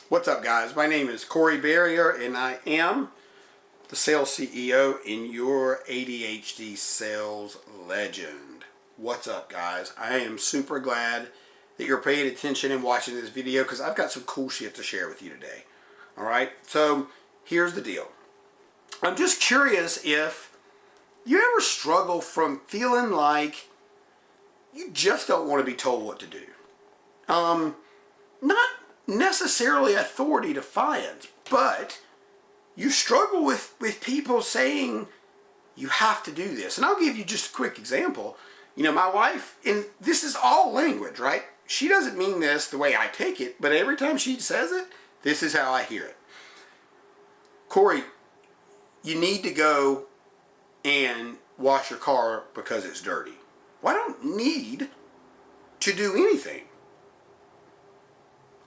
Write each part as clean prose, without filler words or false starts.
What's up, guys? My name is Corey Barrier, and I am the sales CEO in your ADHD sales legend. What's up, guys? I am super glad that you're paying attention and watching this video because I've got some cool shit to share with you today. Alright, so here's the deal. I'm just curious if you ever struggle from feeling like you just don't want to be told what to do. Not necessarily authority defiance, but you struggle with people saying you have to do this. And I'll give you just a quick example. You know, my wife, and this is all language, right? She doesn't mean this the way I take it, but every time she says it, this is how I hear it. Corey, you need to go and wash your car because it's dirty. Well, I don't need to do anything.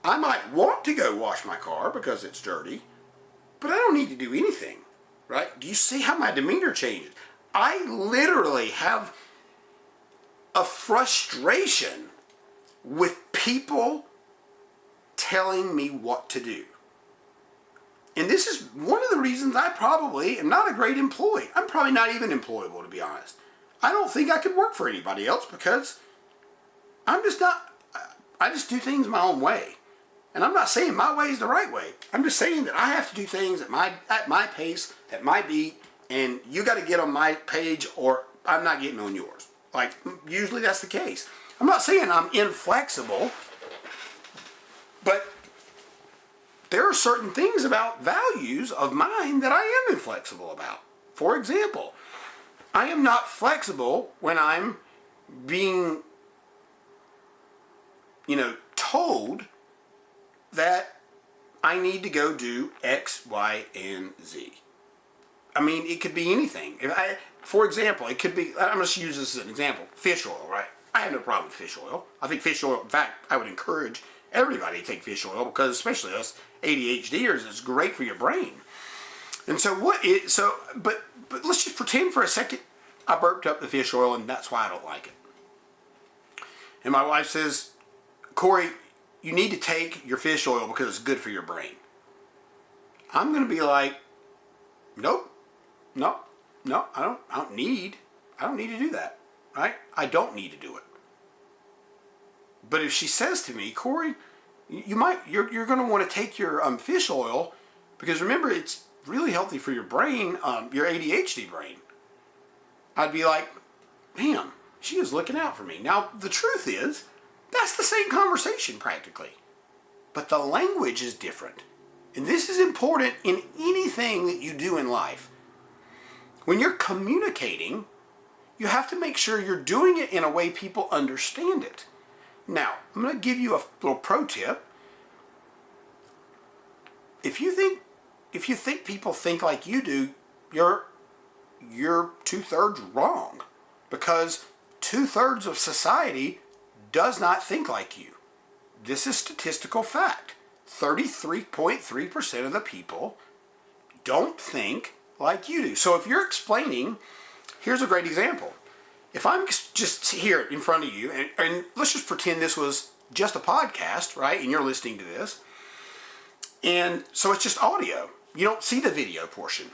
I might want to go wash my car because it's dirty, but I don't need to do anything, right? Do you see how my demeanor changes? I literally have a frustration with people telling me what to do. And this is one of the reasons I probably am not a great employee. I'm probably not even employable, to be honest. I don't think I could work for anybody else because I'm just not, I just do things my own way. And I'm not saying my way is the right way. I'm just saying that I have to do things at my pace, at my beat, and you got to get on my page or I'm not getting on yours. Like, usually that's the case. I'm not saying I'm inflexible, but there are certain things about values of mine that I am inflexible about. For example, I am not flexible when I'm being, told that I need to go do X, Y, and Z. I mean, it could be anything. For example, it could be, I'm just use this as an example, fish oil, right? I have no problem with fish oil. I think fish oil, in fact, I would encourage everybody to take fish oil because especially us ADHDers, it's great for your brain. And so but let's just pretend for a second I burped up the fish oil and that's why I don't like it. And my wife says, Corey, you need to take your fish oil because it's good for your brain. I'm going to be like, nope, no, I don't need to do that, right? I don't need to do it. But if she says to me, Corey, you're going to want to take your fish oil because remember, it's really healthy for your brain, your ADHD brain. I'd be like, damn, she is looking out for me. Now, the truth is, that's the same conversation practically. But the language is different. And this is important in anything that you do in life. When you're communicating, you have to make sure you're doing it in a way people understand it. Now, I'm going to give you a little pro tip. If you think people think like you do, you're 2/3 wrong. Because 2/3 of society does not think like you. This is statistical fact. 33.3% of the people don't think like you do. So if you're explaining, here's a great example. If I'm just here in front of you, and let's just pretend this was just a podcast, right? And you're listening to this. And so it's just audio. You don't see the video portion.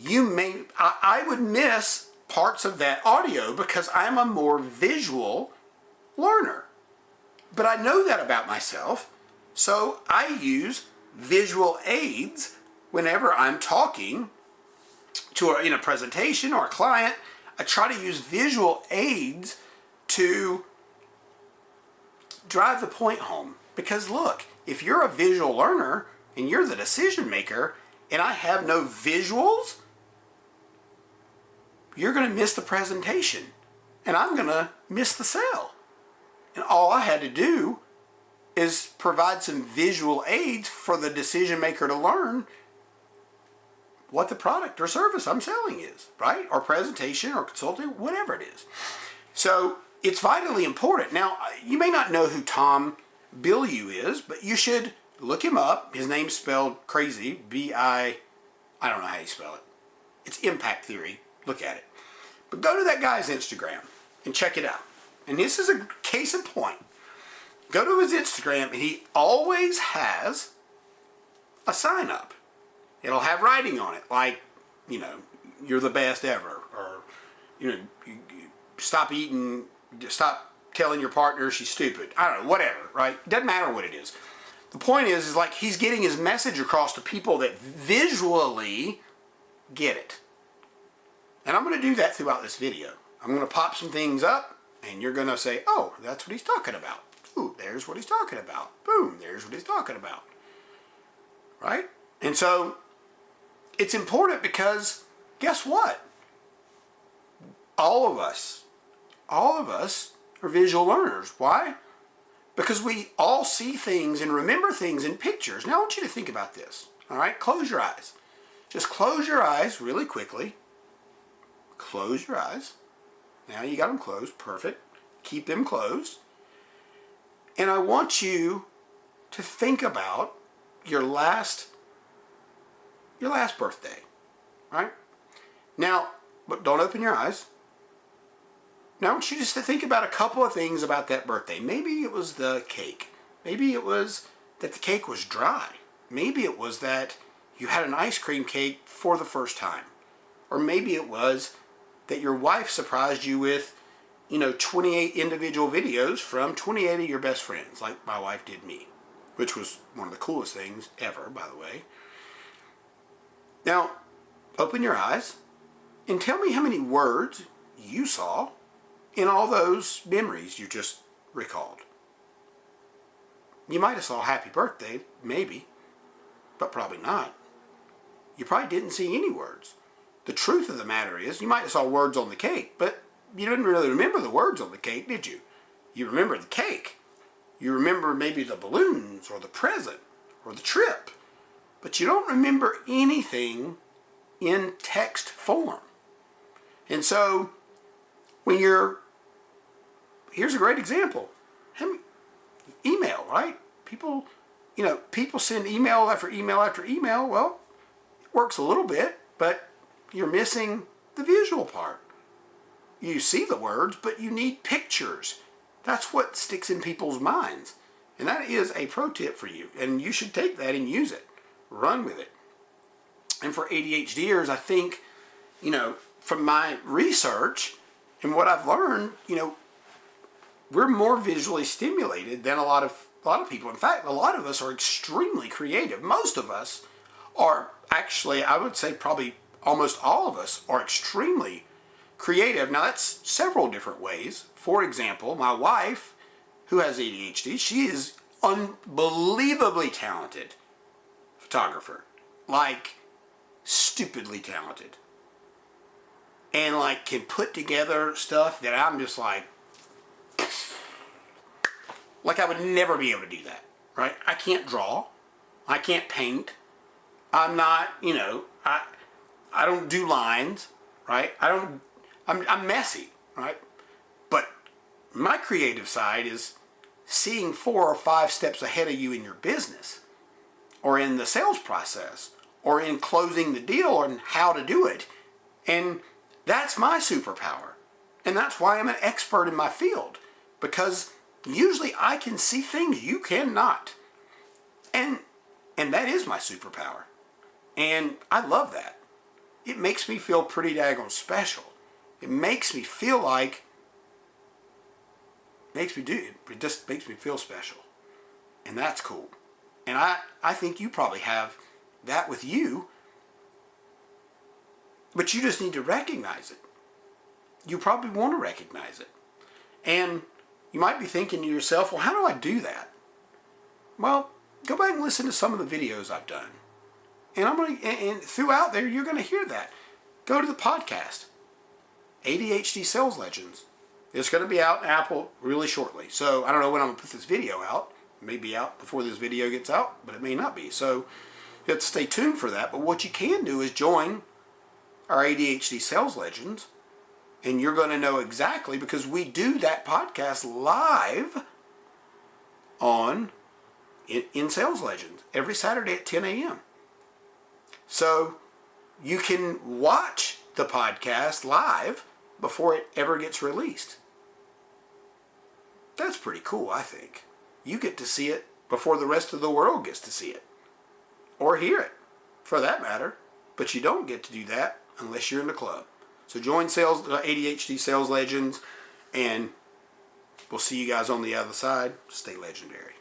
I would miss parts of that audio because I'm a more visual learner. But I know that about myself, so I use visual aids whenever I'm talking in a presentation or a client. I try to use visual aids to drive the point home. Because look, if you're a visual learner and you're the decision maker and I have no visuals, you're going to miss the presentation and I'm going to miss the sale. And all I had to do is provide some visual aids for the decision maker to learn what the product or service I'm selling is, right? Or presentation or consulting, whatever it is. So it's vitally important. Now, you may not know who Tom Bilyeu is, but you should look him up. His name's spelled crazy, I don't know how you spell it. It's impact theory. Look at it. But go to that guy's Instagram and check it out. And this is a case in point. Go to his Instagram, and he always has a sign up. It'll have writing on it, like, you're the best ever, or, you stop eating, stop telling your partner she's stupid. I don't know, whatever, right? Doesn't matter what it is. The point is like he's getting his message across to people that visually get it. And I'm going to do that throughout this video. I'm going to pop some things up, and you're going to say, oh, that's what he's talking about. Ooh, there's what he's talking about. Boom, there's what he's talking about. Right? And so it's important because guess what? All of us are visual learners. Why? Because we all see things and remember things in pictures. Now I want you to think about this. All right? Close your eyes. Just close your eyes really quickly. Close your eyes. Now you got them closed. Perfect. Keep them closed. And I want you to think about your last birthday. Right? Now, but don't open your eyes. Now I want you just to think about a couple of things about that birthday. Maybe it was the cake. Maybe it was that the cake was dry. Maybe it was that you had an ice cream cake for the first time. Or maybe it was that your wife surprised you with, 28 individual videos from 28 of your best friends, like my wife did me, which was one of the coolest things ever, by the way. Now, open your eyes and tell me how many words you saw in all those memories you just recalled. You might have saw happy birthday, maybe, but probably not. You probably didn't see any words. The truth of the matter is, you might have saw words on the cake, but you didn't really remember the words on the cake, did you? You remember the cake. You remember maybe the balloons or the present or the trip, but you don't remember anything in text form. And so, here's a great example. Email, right? People send email after email after email. Well, it works a little bit, but you're missing the visual part. You see the words, but you need pictures. That's what sticks in people's minds. And that is a pro tip for you. And you should take that and use it. Run with it. And for ADHDers, I think, from my research and what I've learned, we're more visually stimulated than a lot of people. In fact, a lot of us are extremely creative. Most of us are actually, I would say probably almost all of us are extremely creative. Now that's several different ways. For example, my wife, who has ADHD, she is unbelievably talented photographer. Like, stupidly talented. And can put together stuff that I'm just like I would never be able to do that, right? I can't draw. I can't paint. I'm not, I don't do lines, right? I'm messy, right? But my creative side is seeing 4 or 5 steps ahead of you in your business, or in the sales process, or in closing the deal, and how to do it. And that's my superpower. And that's why I'm an expert in my field, because usually I can see things you cannot. And that is my superpower. And I love that. It makes me feel pretty daggone special. It makes me feel like, it just makes me feel special. And that's cool. And I think you probably have that with you, but you just need to recognize it. You probably want to recognize it. And you might be thinking to yourself, well, how do I do that? Well, go back and listen to some of the videos I've done. And throughout there, you're going to hear that. Go to the podcast, ADHD Sales Legends. It's going to be out in Apple really shortly. So I don't know when I'm going to put this video out. It may be out before this video gets out, but it may not be. So you have to stay tuned for that. But what you can do is join our ADHD Sales Legends, and you're going to know exactly, because we do that podcast live in Sales Legends every Saturday at 10 a.m. So you can watch the podcast live before it ever gets released. That's pretty cool, I think. you get to see it before the rest of the world gets to see it. Or hear it, for that matter. But you don't get to do that unless you're in the club. So join ADHD Sales Legends, and we'll see you guys on the other side. Stay legendary.